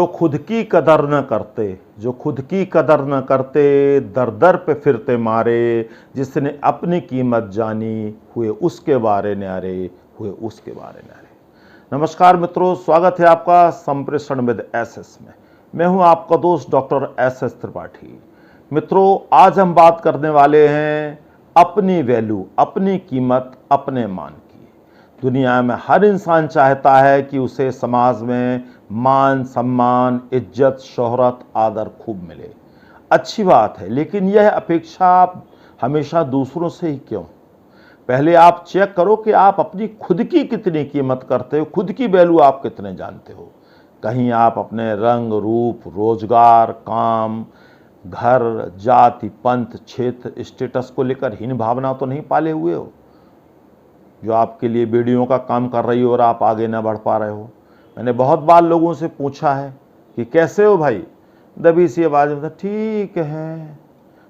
जो खुद की कदर न करते, जो खुद की कदर न करते, दर दर पे फिरते मारे, जिसने अपनी कीमत जानी, हुए उसके बारे न्यारे, हुए उसके बारे न्यारे। नमस्कार मित्रों, स्वागत है आपका संप्रेषण विद एसएस में। मैं हूं आपका दोस्त डॉक्टर एसएस त्रिपाठी। मित्रों, आज हम बात करने वाले हैं अपनी वैल्यू, अपनी कीमत, अपने मान की। दुनिया में हर इंसान चाहता है कि उसे समाज में मान, सम्मान, इज्जत, शोहरत, आदर खूब मिले। अच्छी बात है, लेकिन यह अपेक्षा हमेशा दूसरों से ही क्यों? पहले आप चेक करो कि आप अपनी खुद की कितनी कीमत करते हो, खुद की वैल्यू आप कितने जानते हो। कहीं आप अपने रंग, रूप, रोजगार, काम, घर, जाति, पंथ, क्षेत्र, स्टेटस को लेकर हीन भावना तो नहीं पाले हुए हो, जो आपके लिए बेड़ियों का काम कर रही हो और आप आगे ना बढ़ पा रहे हो। मैंने बहुत बार लोगों से पूछा है कि कैसे हो भाई, दबी सी आवाज़ में ठीक है।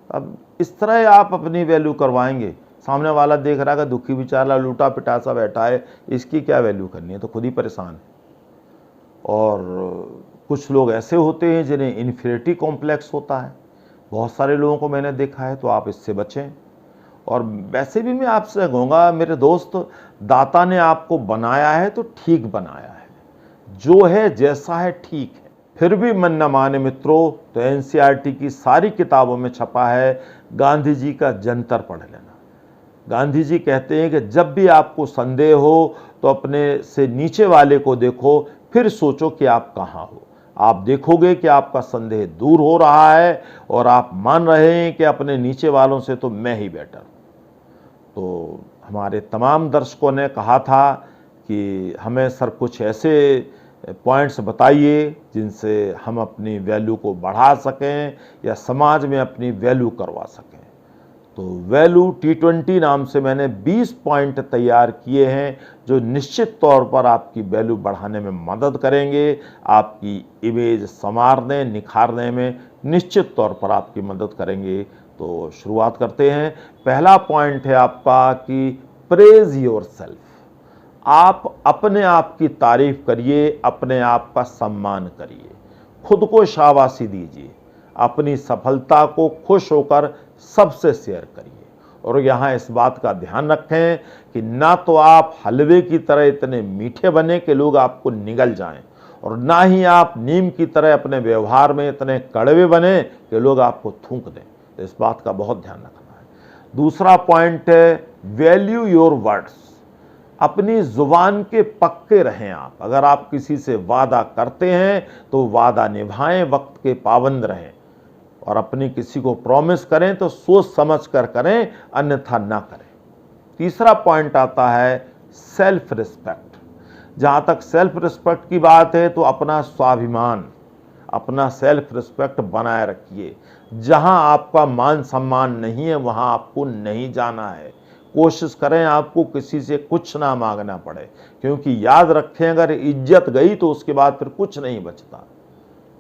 अब इस तरह आप अपनी वैल्यू करवाएंगे, सामने वाला देख रहा है कि दुखी बेचारा लूटा पिटासा बैठा है, इसकी क्या वैल्यू करनी है, तो खुद ही परेशान है। और कुछ लोग ऐसे होते हैं जिन्हें इन्फीरियरिटी कॉम्प्लेक्स होता है, बहुत सारे लोगों को मैंने देखा है, तो आप इससे बचें। और वैसे भी मैं आपसे कहूँगा मेरे दोस्त, दाता ने आपको बनाया है तो ठीक बनाया है, जो है जैसा है ठीक है। फिर भी मन न माने मित्रों, तो एनसीईआरटी की सारी किताबों में छपा है, गांधी जी का जंतर पढ़ लेना। गांधी जी कहते हैं कि जब भी आपको संदेह हो तो अपने से नीचे वाले को देखो, फिर सोचो कि आप कहाँ हो। आप देखोगे कि आपका संदेह दूर हो रहा है और आप मान रहे हैं कि अपने नीचे वालों से तो मैं ही बेटर। तो हमारे तमाम दर्शकों ने कहा था कि हमें सर कुछ ऐसे पॉइंट्स बताइए जिनसे हम अपनी वैल्यू को बढ़ा सकें या समाज में अपनी वैल्यू करवा सकें। तो वैल्यू T20 नाम से मैंने 20 पॉइंट तैयार किए हैं, जो निश्चित तौर पर आपकी वैल्यू बढ़ाने में मदद करेंगे, आपकी इमेज संवारने, निखारने में निश्चित तौर पर आपकी मदद करेंगे। तो शुरुआत करते हैं। पहला पॉइंट है आपका कि प्रेज योर सेल्फ। आप अपने आप की तारीफ करिए, अपने आप का सम्मान करिए, खुद को शाबाशी दीजिए, अपनी सफलता को खुश होकर सबसे शेयर करिए। और यहाँ इस बात का ध्यान रखें कि ना तो आप हलवे की तरह इतने मीठे बने कि लोग आपको निगल जाएं, और ना ही आप नीम की तरह अपने व्यवहार में इतने कड़वे बने कि लोग आपको थूक दें। तो इस बात का बहुत ध्यान रखना है। दूसरा पॉइंट है वैल्यू योर वर्ड्स। अपनी जुबान के पक्के रहें आप। अगर आप किसी से वादा करते हैं तो वादा निभाएं, वक्त के पाबंद रहें, और अपनी किसी को प्रॉमिस करें तो सोच समझ कर करें, अन्यथा ना करें। तीसरा पॉइंट आता है सेल्फ रिस्पेक्ट। जहां तक सेल्फ रिस्पेक्ट की बात है तो अपना स्वाभिमान, अपना सेल्फ रिस्पेक्ट बनाए रखिए। जहां आपका मान सम्मान नहीं है वहां आपको नहीं जाना है। कोशिश करें आपको किसी से कुछ ना मांगना पड़े, क्योंकि याद रखें अगर इज्जत गई तो उसके बाद फिर कुछ नहीं बचता।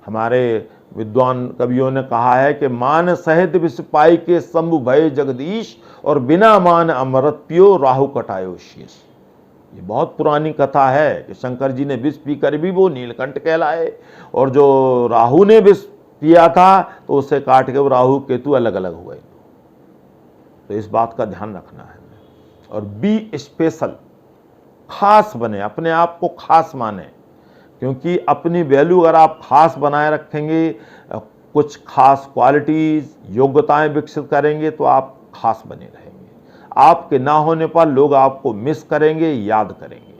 हमारे विद्वान कवियों ने कहा है कि मान सहित विष पाई के शंभु भय जगदीश, और बिना मान अमृत पियो राहु कटायो शीश। ये बहुत पुरानी कथा है कि शंकर जी ने विष पीकर भी वो नीलकंठ कहलाए, और जो राहु ने विष पिया था तो उसे काट के वो राहु केतु अलग अलग हुए। तो इस बात का ध्यान रखना है। और बी स्पेशल, खास बने, अपने आप को खास माने, क्योंकि अपनी वैल्यू अगर आप खास बनाए रखेंगे, कुछ खास क्वालिटीज, योग्यताएं विकसित करेंगे तो आप खास बने रहेंगे। आपके ना होने पर लोग आपको मिस करेंगे, याद करेंगे।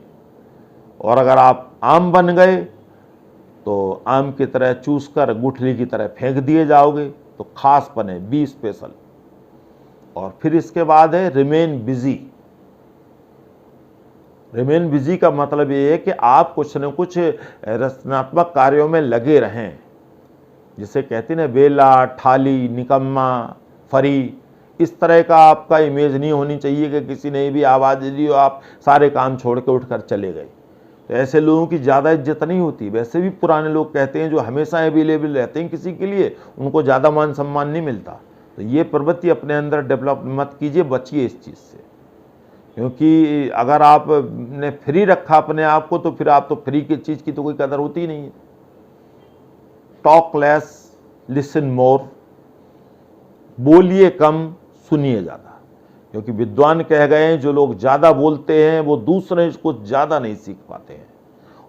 और अगर आप आम बन गए तो आम की तरह चूस कर गुठली की तरह फेंक दिए जाओगे। तो खास बने, बी स्पेशल। और फिर इसके बाद है रिमेन बिजी। रिमेन बिजी का मतलब ये है कि आप कुछ न कुछ रचनात्मक कार्यों में लगे रहें। जिसे कहते हैं ना, बेला, ठाली, निकम्मा, फरी, इस तरह का आपका इमेज नहीं होनी चाहिए कि किसी ने भी आवाज़ दी और आप सारे काम छोड़ के उठकर चले गए। तो ऐसे लोगों की ज़्यादा इज्जत नहीं होती। वैसे भी पुराने लोग कहते हैं जो हमेशा अवेलेबल रहते हैं किसी के लिए, उनको ज़्यादा मान सम्मान नहीं मिलता। तो ये प्रवृत्ति अपने अंदर डेवलप मत कीजिए, बचिए इस चीज़ से। क्योंकि अगर आपने फ्री रखा अपने आप को तो फिर आप तो फ्री की चीज़ की तो कोई कदर होती ही नहीं है। टॉक लेस लिसन मोर, बोलिए कम सुनिए ज़्यादा, क्योंकि विद्वान कह गए हैं जो लोग ज़्यादा बोलते हैं वो दूसरे को ज़्यादा नहीं सीख पाते हैं,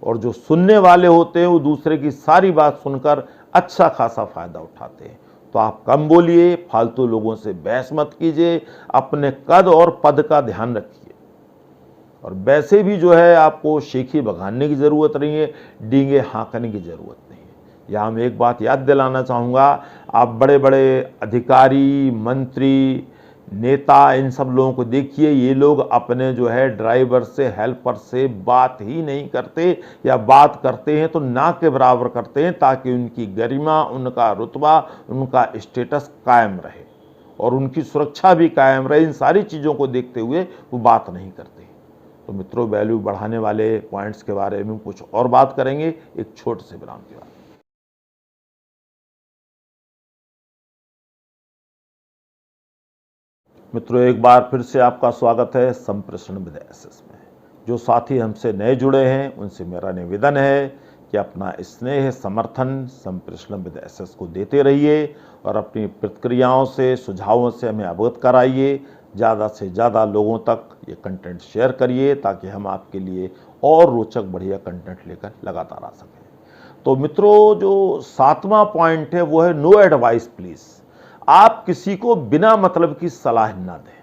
और जो सुनने वाले होते हैं वो दूसरे की सारी बात सुनकर अच्छा खासा फायदा उठाते हैं। तो आप कम बोलिए, फालतू लोगों से बहस मत कीजिए, अपने कद और पद का ध्यान रखिए। और वैसे भी जो है आपको शेखी बगाड़ने की ज़रूरत नहीं है, डींगे हाँकने की ज़रूरत नहीं है। यहाँ मैं एक बात याद दिलाना चाहूँगा, आप बड़े बड़े अधिकारी, मंत्री, नेता, इन सब लोगों को देखिए, ये लोग अपने जो है ड्राइवर से, हेल्पर से बात ही नहीं करते, या बात करते हैं तो ना के बराबर करते हैं, ताकि उनकी गरिमा, उनका रुतबा, उनका स्टेटस कायम रहे और उनकी सुरक्षा भी कायम रहे। इन सारी चीज़ों को देखते हुए वो बात नहीं करते। तो मित्रों, वैल्यू बढ़ाने वाले पॉइंट्स के बारे में कुछ और बात करेंगे एक छोटे से विराम के बाद। मित्रों, एक बार फिर से आपका स्वागत है संप्रेषण विद एसएस में। जो साथी हमसे नए जुड़े हैं उनसे मेरा निवेदन है कि अपना स्नेह समर्थन संप्रेषण विद एसएस को देते रहिए और अपनी प्रतिक्रियाओं से, सुझावों से हमें अवगत कराइए। ज़्यादा से ज़्यादा लोगों तक ये कंटेंट शेयर करिए ताकि हम आपके लिए और रोचक बढ़िया कंटेंट लेकर लगातार आ सकें। तो मित्रों, जो 7वां पॉइंट है वो है नो एडवाइस प्लीज़। आप किसी को बिना मतलब की सलाह ना दें,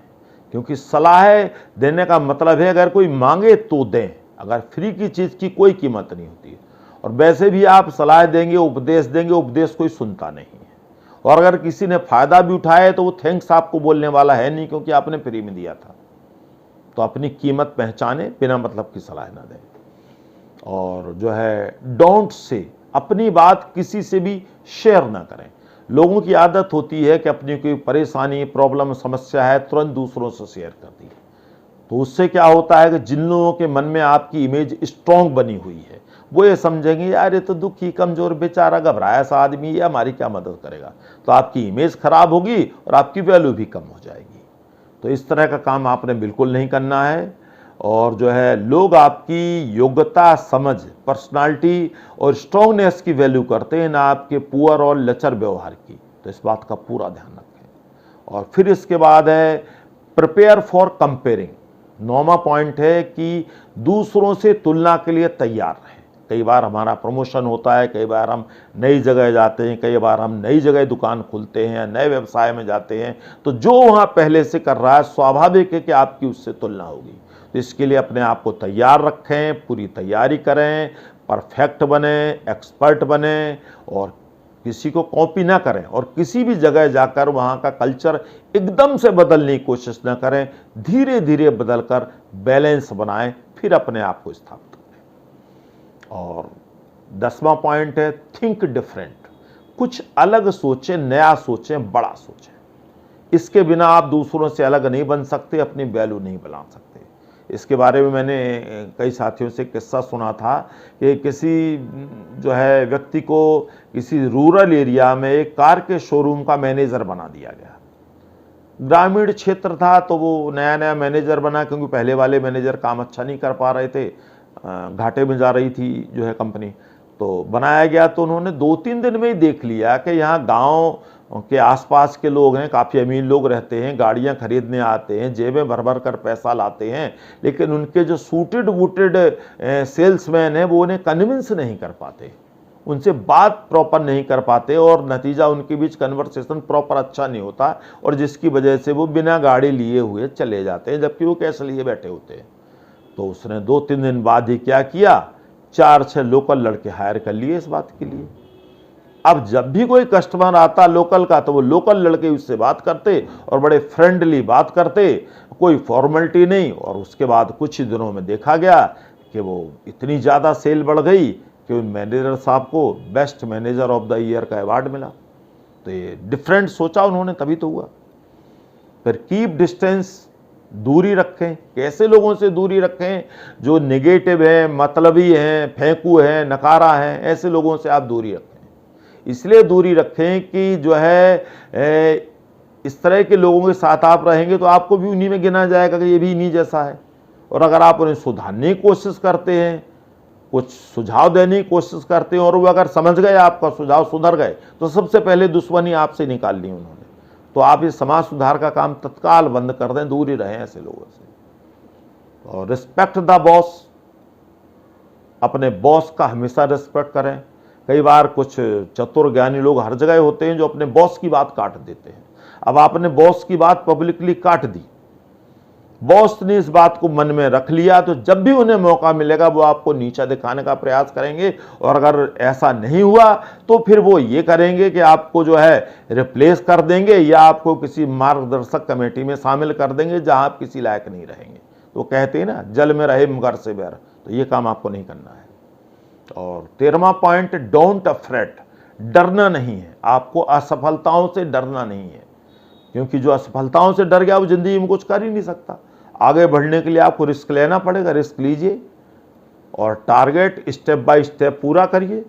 क्योंकि सलाह देने का मतलब है अगर कोई मांगे तो दें, अगर फ्री की चीज़ की कोई कीमत नहीं होती है। और वैसे भी आप सलाह देंगे, उपदेश देंगे, उपदेश कोई सुनता नहीं है। और अगर किसी ने फायदा भी उठाया तो वो थैंक्स आपको बोलने वाला है नहीं, क्योंकि आपने फ्री में दिया था। तो अपनी कीमत पहचाने, बिना मतलब की सलाह ना दें। और जो है डोंट से, अपनी बात किसी से भी शेयर ना करें। लोगों की आदत होती है कि अपनी कोई परेशानी, प्रॉब्लम, समस्या है तुरंत दूसरों से शेयर कर दी। तो उससे क्या होता है कि जिन लोगों के मन में आपकी इमेज स्ट्रांग बनी हुई है वो ये समझेंगे यार ये तो दुखी, कमजोर, बेचारा, घबराया सा आदमी, ये हमारी क्या मदद करेगा। तो आपकी इमेज खराब होगी और आपकी वैल्यू भी कम हो जाएगी। तो इस तरह का काम आपने बिल्कुल नहीं करना है। और जो है लोग आपकी योग्यता, समझ, पर्सनालिटी और स्ट्रांगनेस की वैल्यू करते हैं, ना आपके पुअर और लचर व्यवहार की। तो इस बात का पूरा ध्यान रखें। और फिर इसके बाद है प्रिपेयर फॉर कंपेयरिंग। 9वां पॉइंट है कि दूसरों से तुलना के लिए तैयार रहें। कई बार हमारा प्रमोशन होता है, कई बार हम नई जगह जाते हैं, कई बार हम नई जगह दुकान खोलते हैं या नए व्यवसाय में जाते हैं, तो जो वहाँ पहले से कर रहा है स्वाभाविक है कि आपकी उससे तुलना होगी। तो इसके लिए अपने आप को तैयार रखें, पूरी तैयारी करें, परफेक्ट बने, एक्सपर्ट बने, और किसी को कॉपी ना करें, और किसी भी जगह जाकर वहाँ का कल्चर एकदम से बदलने की कोशिश ना करें। धीरे धीरे बदलकर बैलेंस बनाएं, फिर अपने आप को स्थापित करें। और 10वां पॉइंट है थिंक डिफरेंट। कुछ अलग सोचें, नया सोचें, बड़ा सोचें। इसके बिना आप दूसरों से अलग नहीं बन सकते, अपनी वैल्यू नहीं बना सकते। इसके बारे में मैंने कई साथियों से किस्सा सुना था कि किसी जो है व्यक्ति को किसी रूरल एरिया में एक कार के शोरूम का मैनेजर बना दिया गया। ग्रामीण क्षेत्र था तो वो नया नया मैनेजर बना, क्योंकि पहले वाले मैनेजर काम अच्छा नहीं कर पा रहे थे, घाटे में जा रही थी जो है कंपनी। तो बनाया गया तो उन्होंने 2-3 दिन में ही देख लिया कि यहाँ गांव के आसपास के लोग हैं, काफ़ी अमीर लोग रहते हैं, गाड़ियाँ खरीदने आते हैं, जेबें भर भर कर पैसा लाते हैं, लेकिन उनके जो सूटेड वूटेड सेल्समैन हैं वो उन्हें कन्विंस नहीं कर पाते, उनसे बात प्रॉपर नहीं कर पाते, और नतीजा उनके बीच कन्वर्सेशन प्रॉपर अच्छा नहीं होता, और जिसकी वजह से वो बिना गाड़ी लिए हुए चले जाते हैं, जबकि वो कैश लिए बैठे होते हैं। तो उसने 2-3 दिन बाद ही क्या किया, 4-6 लोकल लड़के हायर कर लिए इस बात के लिए। अब जब भी कोई कस्टमर आता लोकल का तो वो लोकल लड़के उससे बात करते और बड़े फ्रेंडली बात करते, कोई फॉर्मेलिटी नहीं। और उसके बाद कुछ ही दिनों में देखा गया कि वो इतनी ज़्यादा सेल बढ़ गई कि उन मैनेजर साहब को best manager of the year का अवार्ड मिला। तो ये डिफरेंट सोचा उन्होंने, तभी तो हुआ। फिर कीप डिस्टेंस, दूरी रखें। कैसे लोगों से दूरी रखें? जो नेगेटिव हैं, मतलबी हैं, फेंकू हैं, नकारा हैं, ऐसे लोगों से आप दूरी रखें। इसलिए दूरी रखें कि जो है इस तरह के लोगों के साथ आप रहेंगे तो आपको भी उन्हीं में गिना जाएगा कि ये भी इन्हीं जैसा है। और अगर आप उन्हें सुधारने की कोशिश करते हैं कुछ सुझाव देने की कोशिश करते हैं और वो अगर समझ गए, आपका सुझाव सुधर गए, तो सबसे पहले दुश्मनी आपसे निकाल ली उन्होंने। तो आप इस समाज सुधार का काम तत्काल बंद कर दें, दूर ही रहें ऐसे लोगों से। और रिस्पेक्ट द बॉस, अपने बॉस का हमेशा रिस्पेक्ट करें। कई बार कुछ चतुर ज्ञानी लोग हर जगह होते हैं जो अपने बॉस की बात काट देते हैं। अब आपने बॉस की बात पब्लिकली काट दी, बॉस ने इस बात को मन में रख लिया, तो जब भी उन्हें मौका मिलेगा वो आपको नीचा दिखाने का प्रयास करेंगे। और अगर ऐसा नहीं हुआ तो फिर वो ये करेंगे कि आपको जो है रिप्लेस कर देंगे या आपको किसी मार्गदर्शक कमेटी में शामिल कर देंगे जहां आप किसी लायक नहीं रहेंगे। तो कहते हैं ना, जल में रहे मगर से बैर, तो ये काम आपको नहीं करना है। और 13वां पॉइंट, डोंट अफ्रेट, डरना नहीं है। आपको असफलताओं से डरना नहीं है, क्योंकि जो असफलताओं से डर गया वो जिंदगी में कुछ कर ही नहीं सकता। आगे बढ़ने के लिए आपको रिस्क लेना पड़ेगा, रिस्क लीजिए और टारगेट स्टेप बाय स्टेप पूरा करिए।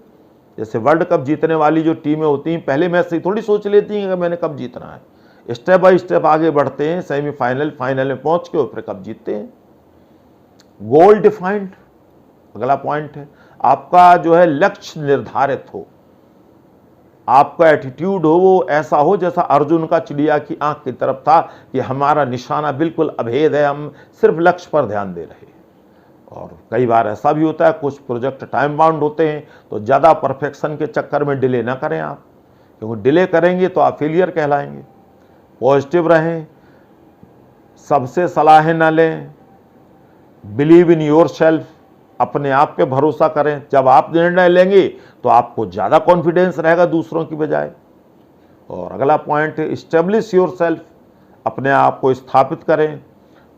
जैसे वर्ल्ड कप जीतने वाली जो टीमें होती हैं, पहले मैच से थोड़ी सोच लेती हैं कि मैंने कब जीतना है। स्टेप बाय स्टेप आगे बढ़ते हैं, सेमीफाइनल फाइनल में पहुंच के और फिर कब जीतते हैं। गोल डिफाइंड, अगला पॉइंट है, आपका जो है लक्ष्य निर्धारित हो, आपका एटीट्यूड हो वो ऐसा हो जैसा अर्जुन का चिड़िया की आंख की तरफ था कि हमारा निशाना बिल्कुल अभेद है, हम सिर्फ लक्ष्य पर ध्यान दे रहे हैं। और कई बार ऐसा भी होता है, कुछ प्रोजेक्ट टाइम बाउंड होते हैं, तो ज़्यादा परफेक्शन के चक्कर में डिले ना करें आप, क्योंकि डिले करेंगे तो आप फेलियर कहलाएंगे। पॉजिटिव रहें, सबसे सलाहें ना लें, बिलीव इन योर सेल्फ, अपने आप पे भरोसा करें। जब आप निर्णय लेंगे तो आपको ज़्यादा कॉन्फिडेंस रहेगा दूसरों की बजाय। और अगला पॉइंट है, इस्टेब्लिश योर सेल्फ, अपने आप को स्थापित करें,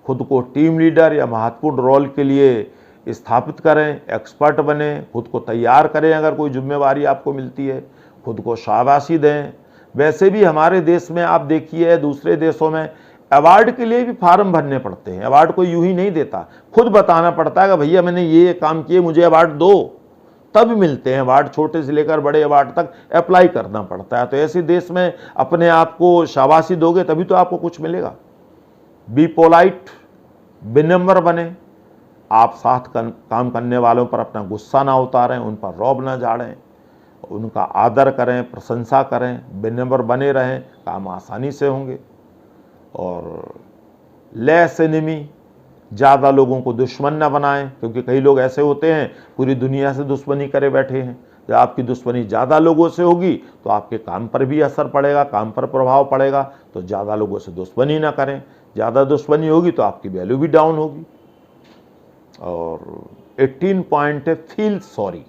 खुद को टीम लीडर या महत्वपूर्ण रोल के लिए स्थापित करें, एक्सपर्ट बने, खुद को तैयार करें। अगर कोई जिम्मेवारी आपको मिलती है, खुद को शाबाशी दें। वैसे भी हमारे देश में आप देखिए, दूसरे देशों में अवार्ड के लिए भी फार्म भरने पड़ते हैं। अवार्ड कोई यूं ही नहीं देता, खुद बताना पड़ता है कि भैया मैंने ये काम किए, मुझे अवार्ड दो, तब मिलते हैं अवार्ड। छोटे से लेकर बड़े अवार्ड तक अप्लाई करना पड़ता है। तो ऐसे देश में अपने आप को शाबाशी दोगे तभी तो आपको कुछ मिलेगा। बी पोलाइट, विनम्र बने, आप साथ काम करने वालों पर अपना गुस्सा ना उतारें, उन पर रौब ना झाड़ें, उनका आदर करें, प्रशंसा करें, विनम्र बने रहें, काम आसानी से होंगे। और लेस एनिमी, ज़्यादा लोगों को दुश्मन ना बनाएं, क्योंकि कई लोग ऐसे होते हैं पूरी दुनिया से दुश्मनी करे बैठे हैं। जब आपकी दुश्मनी ज़्यादा लोगों से होगी तो आपके काम पर भी असर पड़ेगा, काम पर प्रभाव पड़ेगा। तो ज़्यादा लोगों से दुश्मनी ना करें, ज़्यादा दुश्मनी होगी तो आपकी वैल्यू भी डाउन होगी। और 18 पॉइंट है, फील सॉरी।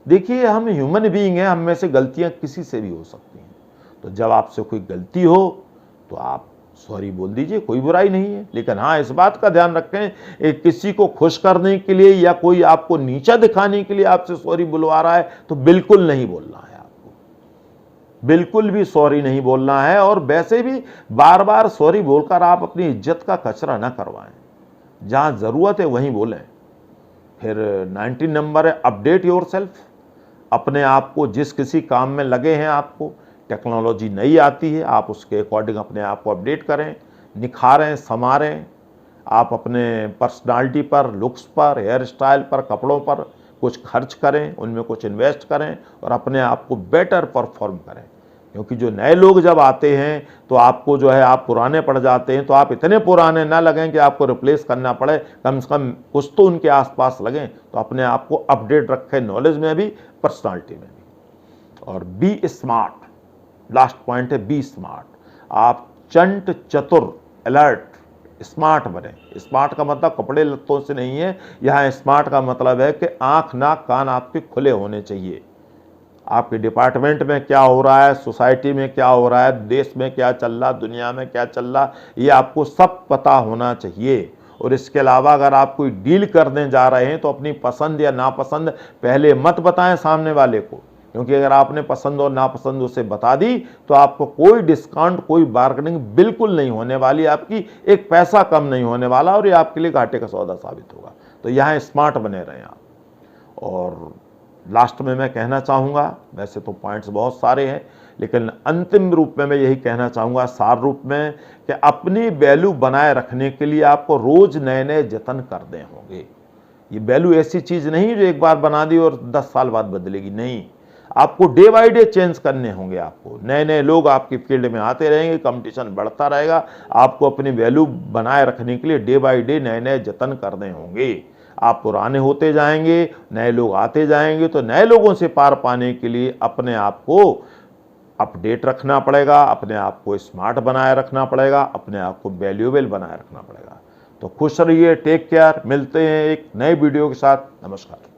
देखिए, हम ह्यूमन बीइंग हैं, हम में से गलतियाँ किसी से भी हो सकती हैं। तो जब आपसे कोई गलती हो तो आप सॉरी बोल दीजिए, कोई बुराई नहीं है। लेकिन हाँ, इस बात का ध्यान रखें, किसी को खुश करने के लिए या कोई आपको नीचा दिखाने के लिए आपसे सॉरी बुलवा रहा है तो बिल्कुल नहीं बोलना है आपको, बिल्कुल भी सॉरी नहीं बोलना है। और वैसे भी बार बार सॉरी बोलकर आप अपनी इज्जत का कचरा ना करवाएं, जहां जरूरत है वहीं बोलें। फिर 19 नंबर है, अपडेट योर सेल्फ, अपने आप को जिस किसी काम में लगे हैं, आपको टेक्नोलॉजी नई आती है, आप उसके अकॉर्डिंग अपने आप को अपडेट करें, निखारें, संवारें। आप अपने पर्सनालिटी पर, लुक्स पर, हेयर स्टाइल पर, कपड़ों पर कुछ खर्च करें, उनमें कुछ इन्वेस्ट करें और अपने आप को बेटर परफॉर्म करें। क्योंकि जो नए लोग जब आते हैं तो आपको जो है, आप पुराने पड़ जाते हैं, तो आप इतने पुराने ना लगें कि आपको रिप्लेस करना पड़े, कम से कम कुछ तो उनके आसपास लगें। तो अपने आप को अपडेट रखें, नॉलेज में भी, पर्सनालिटी में भी। और बी स्मार्ट, लास्ट पॉइंट है, बी स्मार्ट। आप चंट, चतुर, अलर्ट, स्मार्ट बने। स्मार्ट का मतलब कपड़े लत्तों से नहीं है, यहाँ स्मार्ट का मतलब है कि आंख, नाक, कान आपके खुले होने चाहिए। आपके डिपार्टमेंट में क्या हो रहा है, सोसाइटी में क्या हो रहा है, देश में क्या चल रहा, दुनिया में क्या चल रहा, ये आपको सब पता होना चाहिए। और इसके अलावा अगर आप कोई डील करने जा रहे हैं तो अपनी पसंद या नापसंद पहले मत बताएं सामने वाले को, क्योंकि अगर आपने पसंद और नापसंद उसे बता दी तो आपको कोई डिस्काउंट, कोई बार्गेनिंग बिल्कुल नहीं होने वाली, आपकी एक पैसा कम नहीं होने वाला और ये आपके लिए घाटे का सौदा साबित होगा। तो यहाँ स्मार्ट बने रहें आप। और लास्ट में मैं कहना चाहूँगा, वैसे तो पॉइंट्स बहुत सारे हैं, लेकिन अंतिम रूप में मैं यही कहना चाहूँगा, सार रूप में, कि अपनी वैल्यू बनाए रखने के लिए आपको रोज़ नए नए जतन करने होंगे। ये वैल्यू ऐसी चीज़ नहीं जो एक बार बना दी और 10 साल बाद बदलेगी, नहीं। आपको डे बाय डे चेंज करने होंगे। आपको नए नए लोग आपकी फील्ड में आते रहेंगे, कंपटीशन बढ़ता रहेगा। आपको अपनी वैल्यू बनाए रखने के लिए डे बाय डे नए नए जतन करने होंगे। आप पुराने होते जाएंगे, नए लोग आते जाएंगे, तो नए लोगों से पार पाने के लिए अपने आप को अपडेट रखना पड़ेगा, अपने आप को स्मार्ट बनाए रखना पड़ेगा, अपने आप को वैल्यूएबल बनाए रखना पड़ेगा। तो खुश रहिए, टेक केयर, मिलते हैं एक नए वीडियो के साथ। नमस्कार।